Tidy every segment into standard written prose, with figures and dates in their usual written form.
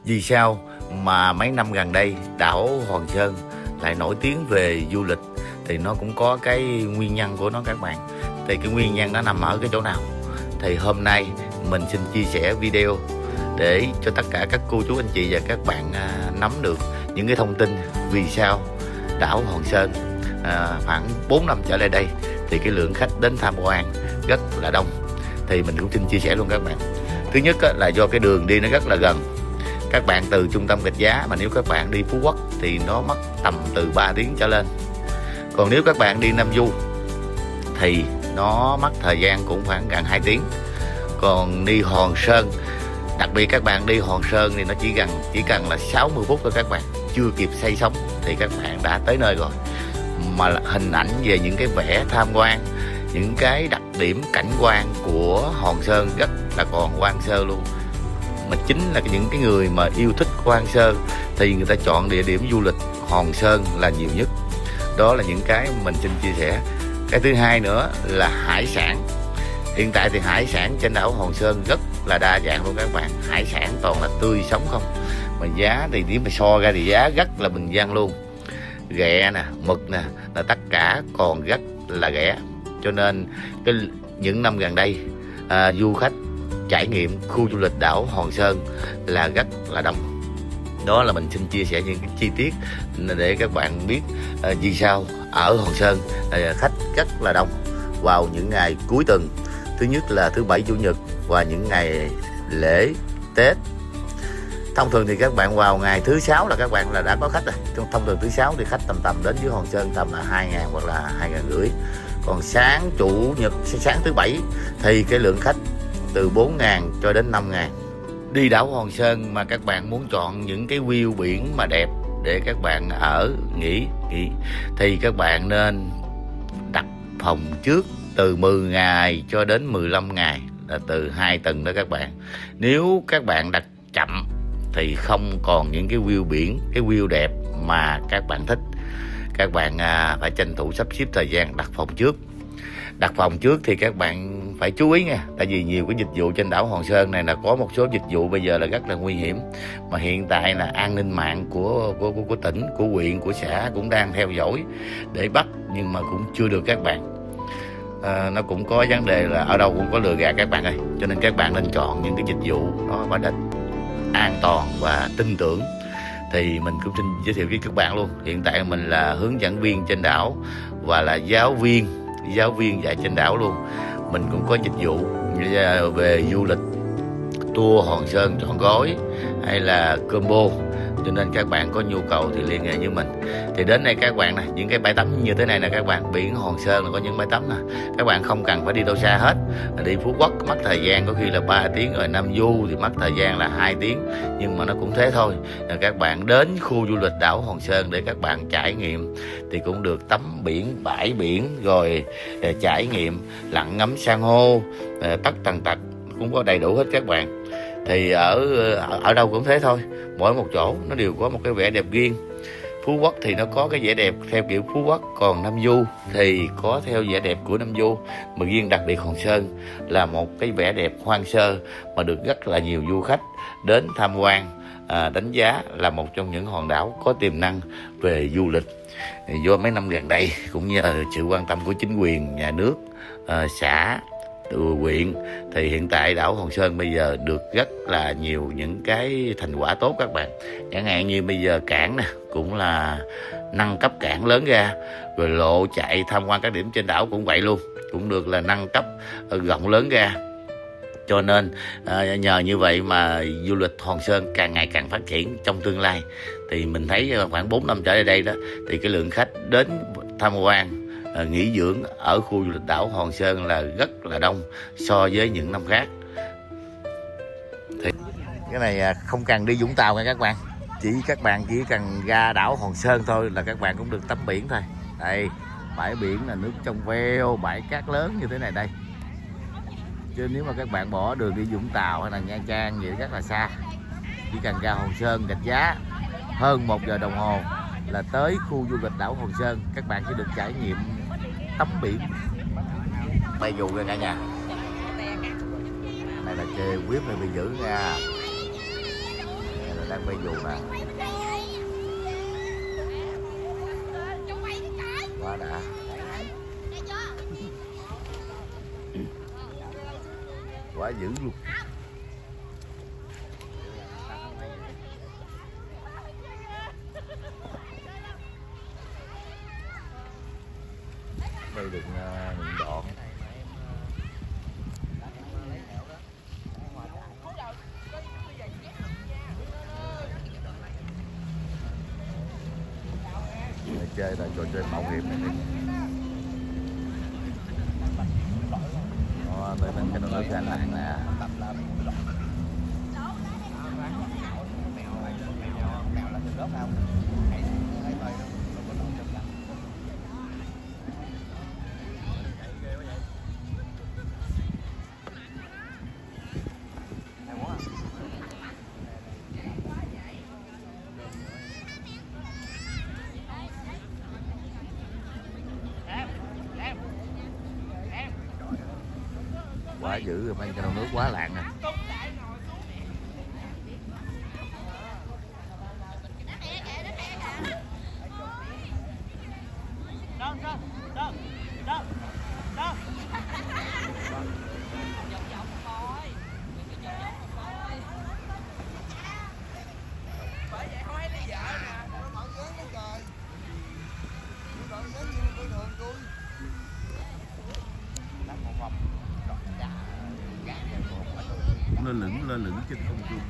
Vì sao mà mấy năm gần đây đảo Hòn Sơn lại nổi tiếng về du lịch? Thì nó cũng có cái nguyên nhân của nó các bạn. Thì cái nguyên nhân nó nằm ở cái chỗ nào? Thì hôm nay mình xin chia sẻ video để cho tất cả các cô chú anh chị và các bạn nắm được những cái thông tin vì sao đảo Hòn Sơn khoảng 4 năm trở lại đây thì cái lượng khách đến tham quan rất là đông. Thì mình cũng xin chia sẻ luôn các bạn. Thứ nhất là do cái đường đi nó rất là gần. Các bạn từ trung tâm Rạch Giá mà nếu các bạn đi Phú Quốc thì nó mất tầm từ 3 tiếng trở lên. Còn nếu các bạn đi Nam Du thì nó mất thời gian cũng khoảng gần 2 tiếng. Còn đi Hòn Sơn, đặc biệt các bạn đi Hòn Sơn thì nó chỉ cần là 60 phút thôi các bạn. Chưa kịp say sóng thì các bạn đã tới nơi rồi. Mà hình ảnh về những cái vẽ tham quan, những cái đặc điểm cảnh quan của Hòn Sơn rất là còn hoang sơ luôn. Mà chính là những cái người mà yêu thích hoang sơ thì người ta chọn địa điểm du lịch Hòn Sơn là nhiều nhất. Đó là những cái mình xin chia sẻ. Cái thứ hai nữa là hải sản. Hiện tại thì hải sản trên đảo Hòn Sơn rất là đa dạng luôn các bạn. Hải sản toàn là tươi sống không. Mà giá thì nếu mà so ra thì giá rất là bình dân luôn. Ghẹ nè, mực nè, là tất cả còn rất là rẻ. Cho nên những năm gần đây du khách trải nghiệm khu du lịch đảo Hòn Sơn là rất là đông. Đó là mình xin chia sẻ những cái chi tiết để các bạn biết vì sao ở Hòn Sơn khách rất là đông vào những ngày cuối tuần. Thứ nhất là thứ Bảy, Chủ nhật và những ngày lễ Tết. Thông thường thì các bạn vào ngày thứ Sáu là các bạn là đã có khách rồi. Thông thường thứ Sáu thì khách tầm đến với Hòn Sơn tầm là 2.000 hoặc là 2.500. Còn sáng Chủ nhật, sáng thứ Bảy thì cái lượng khách từ 4.000 cho đến 5.000. Đi đảo Hòn Sơn mà các bạn muốn chọn những cái view biển mà đẹp để các bạn ở nghỉ thì các bạn nên đặt phòng trước từ 10 ngày cho đến 15 ngày, là từ 2 tuần đó các bạn. Nếu các bạn đặt chậm thì không còn những cái view biển, cái view đẹp mà các bạn thích. Các bạn phải tranh thủ sắp xếp thời gian đặt phòng trước. Đặt phòng trước thì các bạn phải chú ý nha. Tại vì nhiều cái dịch vụ trên đảo Hòn Sơn này là có một số dịch vụ bây giờ là rất là nguy hiểm. Mà hiện tại là an ninh mạng của tỉnh, của huyện, của xã cũng đang theo dõi để bắt. Nhưng mà cũng chưa được các bạn. Nó cũng có vấn đề là ở đâu cũng có lừa gạt các bạn ơi. Cho nên các bạn nên chọn những cái dịch vụ nó có định an toàn và tin tưởng. Thì mình cũng xin giới thiệu với các bạn luôn. Hiện tại mình là hướng dẫn viên trên đảo và là giáo viên dạy trên đảo luôn. Mình cũng có dịch vụ về du lịch, tour Hòn Sơn trọn gói hay là combo. Cho nên các bạn có nhu cầu thì liên hệ với mình. Thì đến đây các bạn nè, những cái bãi tắm như thế này nè các bạn, biển Hòn Sơn là có những bãi tắm nè. Các bạn không cần phải đi đâu xa hết. Đi Phú Quốc mất thời gian có khi là 3 tiếng, rồi Nam Du thì mất thời gian là 2 tiếng. Nhưng mà nó cũng thế thôi. Các bạn đến khu du lịch đảo Hòn Sơn để các bạn trải nghiệm thì cũng được tắm biển, bãi biển, rồi trải nghiệm lặn ngắm san hô, tất tần tật cũng có đầy đủ hết các bạn. Thì ở đâu cũng thế thôi, mỗi một chỗ nó đều có một cái vẻ đẹp riêng. Phú Quốc thì nó có cái vẻ đẹp theo kiểu Phú Quốc, còn Nam Du thì có theo vẻ đẹp của Nam Du. Mà riêng đặc biệt Hòn Sơn là một cái vẻ đẹp hoang sơ mà được rất là nhiều du khách đến tham quan, đánh giá là một trong những hòn đảo có tiềm năng về du lịch. Do mấy năm gần đây cũng như sự quan tâm của chính quyền, nhà nước, xã, huyện thì hiện tại đảo Hòn Sơn bây giờ được rất là nhiều những cái thành quả tốt các bạn. Chẳng hạn như bây giờ cảng nè cũng là nâng cấp cảng lớn ra, rồi lộ chạy tham quan các điểm trên đảo cũng vậy luôn, cũng được là nâng cấp rộng lớn ra. Cho nên nhờ như vậy mà du lịch Hòn Sơn càng ngày càng phát triển trong tương lai. Thì mình thấy khoảng 4 năm trở lại đây đó thì cái lượng khách đến tham quan, nghỉ dưỡng ở khu du lịch đảo Hòn Sơn là rất là đông so với những năm khác. Thì cái này không cần đi Vũng Tàu nha các bạn. Các bạn chỉ cần ra đảo Hòn Sơn thôi là các bạn cũng được tắm biển thôi. Đây, bãi biển là nước trong veo, bãi cát lớn như thế này đây. Chứ nếu mà các bạn bỏ đường đi Vũng Tàu hay là Nha Trang vậy rất là xa. Chỉ cần ra Hòn Sơn, Rạch Giá hơn 1 giờ đồng hồ là tới khu du lịch đảo Hòn Sơn. Các bạn sẽ được trải nghiệm tắm biển, bay dù ra cả nhà. Đây là chê quyết phải bị giữ nha. đang bay dù nè. Quá đã. Quá dữ luôn. Đây được những đoạn. Chơi là trò chơi mạo hiểm này. Đây là cái nước Đà Nẵng nè. Quá dữ rồi, mấy cái nước quá lạng nè. Lơ lửng trên không trung.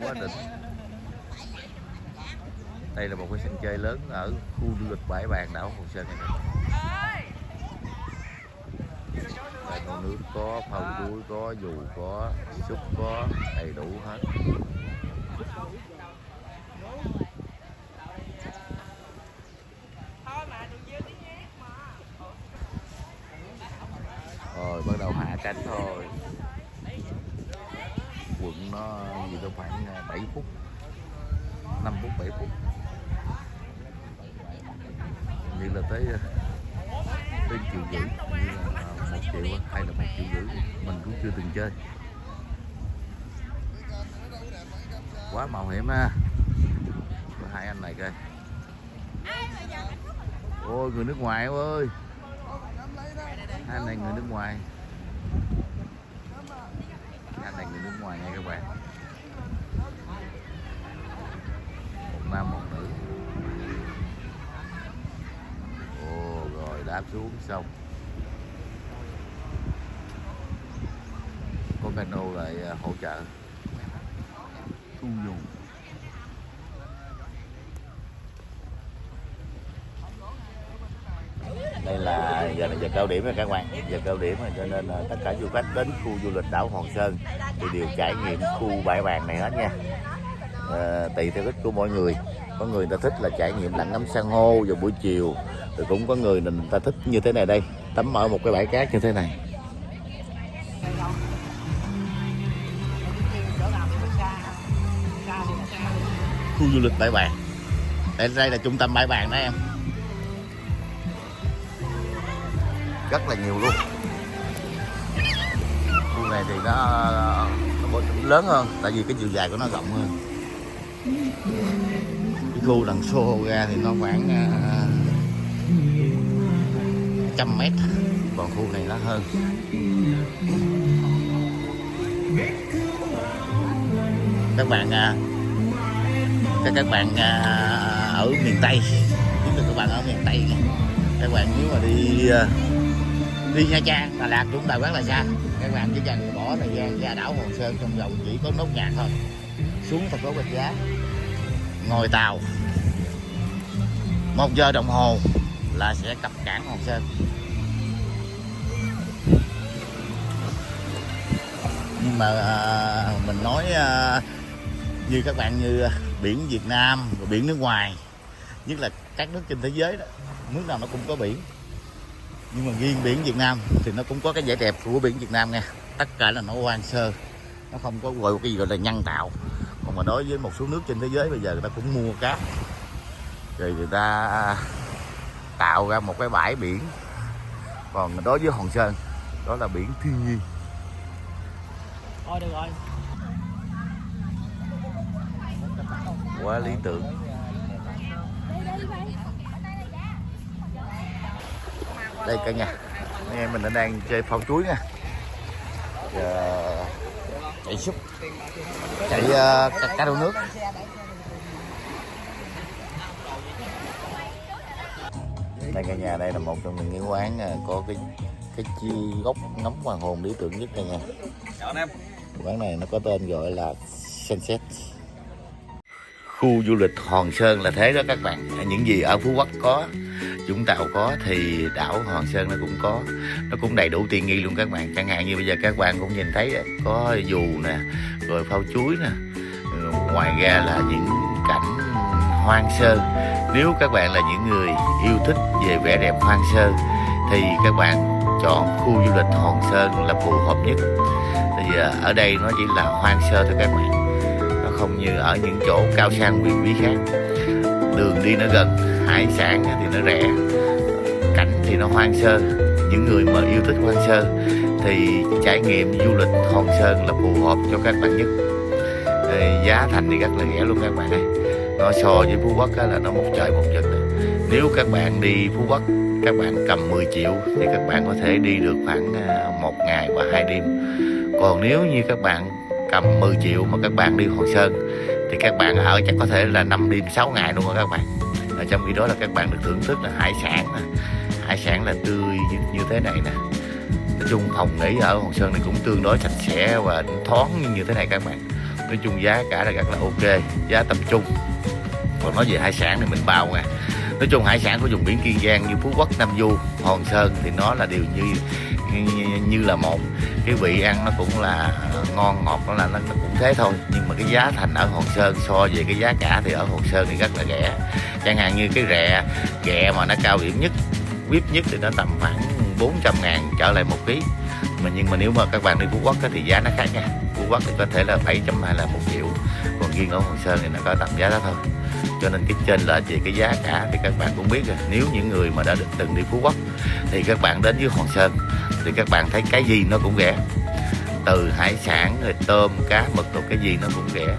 Quá đỉnh. Đây là một cái sân chơi lớn ở khu du lịch Bãi Bàng, đảo Hòn Sơn này. Đây có nước, có phao túi, có dù, có súp, có đầy đủ hết. Rồi bắt đầu hạ cánh thôi. Quận nó gì đâu khoảng 7 phút, 5 phút 7 phút. Như là tới 1,5 triệu, như là 1 triệu hay là 1,5 triệu. Mình cũng chưa từng chơi. Quá mạo hiểm ha. Có hai anh này coi. Ôi người nước ngoài ơi. Hai anh này người nước ngoài. Anh này người nước ngoài nha các bạn. Một nam một nữ. Ồ rồi đáp xuống xong. Có cano lại hỗ trợ thu dùng. Đây là giờ cao điểm rồi các bạn, giờ cao điểm rồi cho nên tất cả du khách đến khu du lịch đảo Hòn Sơn thì đều trải nghiệm khu Bãi Bàng này hết nha. Tùy theo thích của mỗi người, có người ta thích là trải nghiệm lặn ngắm san hô vào buổi chiều, rồi cũng có người ta thích như thế này đây, tắm ở một cái bãi cát như thế này. Khu du lịch Bãi Bàng, đây là trung tâm Bãi Bàng đó em. Rất là nhiều luôn. Khu này thì nó lớn hơn, tại vì cái chiều dài của nó rộng hơn. Cái khu đằng xô ra thì nó khoảng 100 mét, còn khu này nó hơn. Các bạn ở miền Tây, nếu là các bạn ở miền Tây, các bạn nếu mà đi Nha Trang, Đà Lạt chúng ta rất là xa. Các bạn chỉ cần bỏ thời gian ra đảo Hòn Sơn trong vòng chỉ có nốt nhạc thôi, xuống thành phố Rạch Giá, ngồi tàu 1 giờ đồng hồ là sẽ cập cảng Hòn Sơn. Nhưng mà mình nói như các bạn, như biển Việt Nam và biển nước ngoài, nhất là các nước trên thế giới đó, nước nào nó cũng có biển, nhưng mà riêng biển Việt Nam thì nó cũng có cái vẻ đẹp của biển Việt Nam nha. Tất cả là nó hoang sơ, nó không có gọi cái gì gọi là nhân tạo. Còn mà đối với một số nước trên thế giới bây giờ người ta cũng mua cát Rồi người ta tạo ra một cái bãi biển. Còn đối với Hòn Sơn, đó là biển thiên nhiên. Thôi được rồi. Quá lý tưởng. Đây cả nhà, anh em mình đang chơi phao chuối nha. Chạy súp, chạy cá đậu nước. Đây cả nhà, đây là một trong những cái quán có cái góc ngắm hoàng hôn lý tưởng nhất cả nhà. Quán này nó có tên gọi là Sunset. Khu du lịch Hòn Sơn là thế đó các bạn. Những gì ở Phú Quốc có, Vũng Tàu có thì đảo Hòn Sơn nó cũng có. Nó cũng đầy đủ tiện nghi luôn các bạn. Chẳng hạn như bây giờ các bạn cũng nhìn thấy đấy, có dù nè, rồi phao chuối nè. Ngoài ra là những cảnh hoang sơ. Nếu các bạn là những người yêu thích về vẻ đẹp hoang sơ thì các bạn chọn khu du lịch Hòn Sơn là phù hợp nhất. Thì ở đây nó chỉ là hoang sơ thôi các bạn. Nó không như ở những chỗ cao sang huyền bí khác. Đường đi nó gần, hải sản thì nó rẻ, cảnh thì nó hoang sơ. Những người mà yêu thích hoang sơ thì trải nghiệm du lịch Hòn Sơn là phù hợp cho các bạn nhất. Giá thành thì rất là rẻ luôn các bạn ơi. Nó so với Phú Quốc là nó một trời một vực. Nếu các bạn đi Phú Quốc, các bạn cầm 10 triệu thì các bạn có thể đi được khoảng 1 ngày và 2 đêm. Còn nếu như các bạn cầm 10 triệu mà các bạn đi Hòn Sơn thì các bạn ở chắc có thể là 5 đêm 6 ngày luôn rồi các bạn. Ở trong khi đó là các bạn được thưởng thức là hải sản nè. Hải sản là tươi như thế này nè. Nói chung phòng nghỉ ở Hòn Sơn này cũng tương đối sạch sẽ và thoáng như thế này các bạn. Nói chung giá cả là rất là ok, giá tầm trung. Còn nói về hải sản thì mình bao nha. Nói chung hải sản của vùng biển Kiên Giang như Phú Quốc, Nam Du, Hòn Sơn thì nó là đều như là một. Cái vị ăn nó cũng là ngon ngọt, nó cũng thế thôi. Nhưng mà cái giá thành ở Hòn Sơn so về cái giá cả thì ở Hòn Sơn thì rất là rẻ. Chẳng hạn như cái ghẹ mà nó cao điểm nhất, VIP nhất thì nó tầm khoảng 400.000 trở lại 1 ký. Nhưng mà nếu mà các bạn đi Phú Quốc thì giá nó khác nha. Phú Quốc thì có thể là 700 hay là 1 triệu. Còn riêng ở Hòn Sơn thì nó có tầm giá đó thôi. Cho nên cái chênh lệch về cái giá cả thì các bạn cũng biết rồi. Nếu những người mà đã từng đi Phú Quốc thì các bạn đến với Hòn Sơn thì các bạn thấy cái gì nó cũng rẻ. Từ hải sản, rồi tôm, cá, mực, rồi cái gì nó cũng rẻ.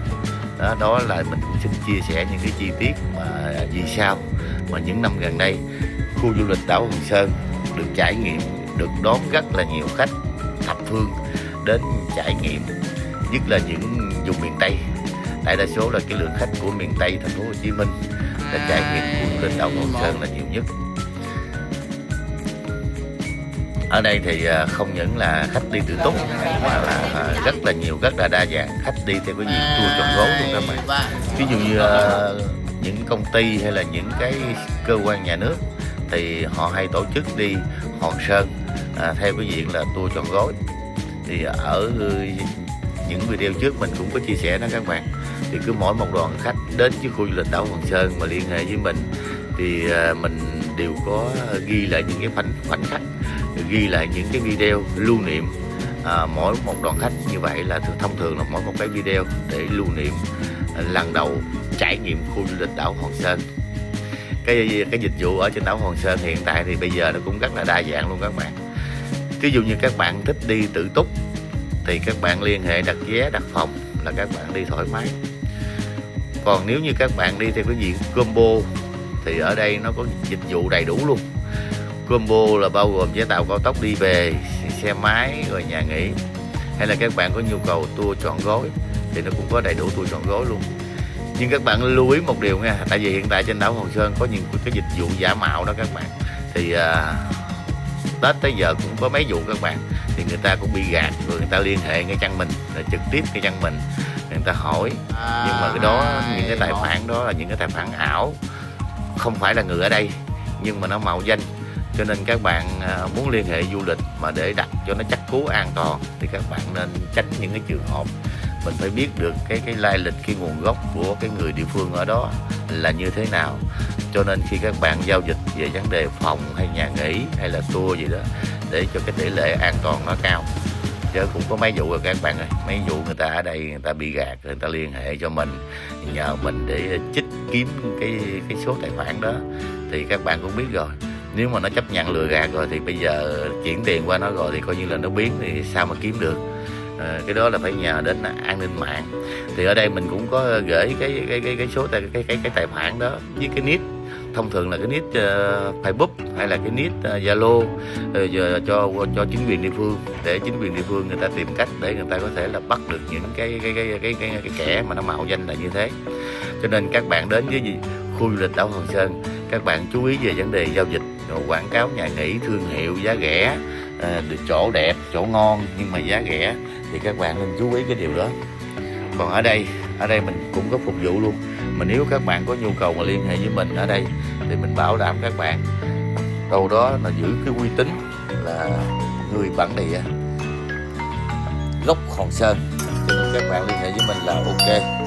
Đó là mình cũng xin chia sẻ những cái chi tiết mà vì sao mà những năm gần đây khu du lịch đảo Hòn Sơn được trải nghiệm, được đón rất là nhiều khách thập phương đến trải nghiệm, nhất là những vùng miền Tây. Đại đa số là cái lượng khách của miền Tây, thành phố Hồ Chí Minh đã trải nghiệm khu du lịch đảo Hòn Sơn là nhiều nhất. Ở đây thì không những là khách đi tự túc mà là rất là nhiều, rất là đa dạng. Khách đi theo cái diện tour trọn gói luôn các bạn. Ví dụ như những công ty hay là những cái cơ quan nhà nước thì họ hay tổ chức đi Hòn Sơn theo cái diện là tour trọn gói. Thì ở những video trước mình cũng có chia sẻ đó các bạn. Thì cứ mỗi một đoàn khách đến với khu du lịch đảo Hòn Sơn mà liên hệ với mình thì mình đều có ghi lại những cái khoảnh khắc, ghi lại những cái video lưu niệm. Mỗi một đoàn khách như vậy là thông thường là mỗi một cái video để lưu niệm lần đầu trải nghiệm khu du lịch đảo Hòn Sơn. Cái dịch vụ ở trên đảo Hòn Sơn hiện tại thì bây giờ nó cũng rất là đa dạng luôn các bạn. Ví dụ như các bạn thích đi tự túc thì các bạn liên hệ đặt vé, đặt phòng là các bạn đi thoải mái. Còn nếu như các bạn đi theo cái diện combo thì ở đây nó có dịch vụ đầy đủ luôn. Combo là bao gồm vé tàu cao tốc đi về, xe máy, rồi nhà nghỉ. Hay là các bạn có nhu cầu tour trọn gói thì nó cũng có đầy đủ tour trọn gói luôn. Nhưng các bạn lưu ý một điều nha, tại vì hiện tại trên đảo Hòn Sơn có những cái dịch vụ giả mạo đó các bạn. Thì Tết tới giờ cũng có mấy vụ các bạn, thì người ta cũng bị gạt, rồi người ta liên hệ ngay chăng mình, rồi trực tiếp ngay chăng mình, người ta hỏi. Nhưng mà cái đó, những cái tài khoản đó là những cái tài khoản ảo, không phải là người ở đây nhưng mà nó mạo danh. Cho nên các bạn muốn liên hệ du lịch mà để đặt cho nó chắc cú an toàn thì các bạn nên tránh những cái trường hợp. Mình phải biết được cái lai lịch, cái nguồn gốc của cái người địa phương ở đó là như thế nào. Cho nên khi các bạn giao dịch về vấn đề phòng hay nhà nghỉ hay là tour gì đó, để cho cái tỷ lệ an toàn nó cao chứ cũng có mấy vụ rồi các bạn ơi, mấy vụ người ta ở đây người ta bị gạt, người ta liên hệ cho mình, nhờ mình để trích kiếm cái số tài khoản đó. Thì các bạn cũng biết rồi, nếu mà nó chấp nhận lừa gạt rồi thì bây giờ chuyển tiền qua nó rồi thì coi như là nó biến, thì sao mà kiếm được. Cái đó là phải nhờ đến an ninh mạng. Thì ở đây mình cũng có gửi cái số cái tài khoản đó với cái nick, thông thường là cái nick Facebook hay là cái nick Zalo, cho chính quyền địa phương, để chính quyền địa phương người ta tìm cách để người ta có thể là bắt được những cái kẻ mà nó mạo danh là như thế. Cho nên các bạn đến với khu du lịch đảo Hòn Sơn, các bạn chú ý về vấn đề giao dịch, quảng cáo nhà nghỉ, thương hiệu, giá rẻ, chỗ đẹp, chỗ ngon nhưng mà giá rẻ, thì các bạn nên chú ý cái điều đó. Còn ở đây mình cũng có phục vụ luôn, mà nếu các bạn có nhu cầu mà liên hệ với mình ở đây thì mình bảo đảm các bạn đâu đó là giữ cái uy tín là người bản địa, gốc Hòn Sơn, cho nên các bạn liên hệ với mình là ok.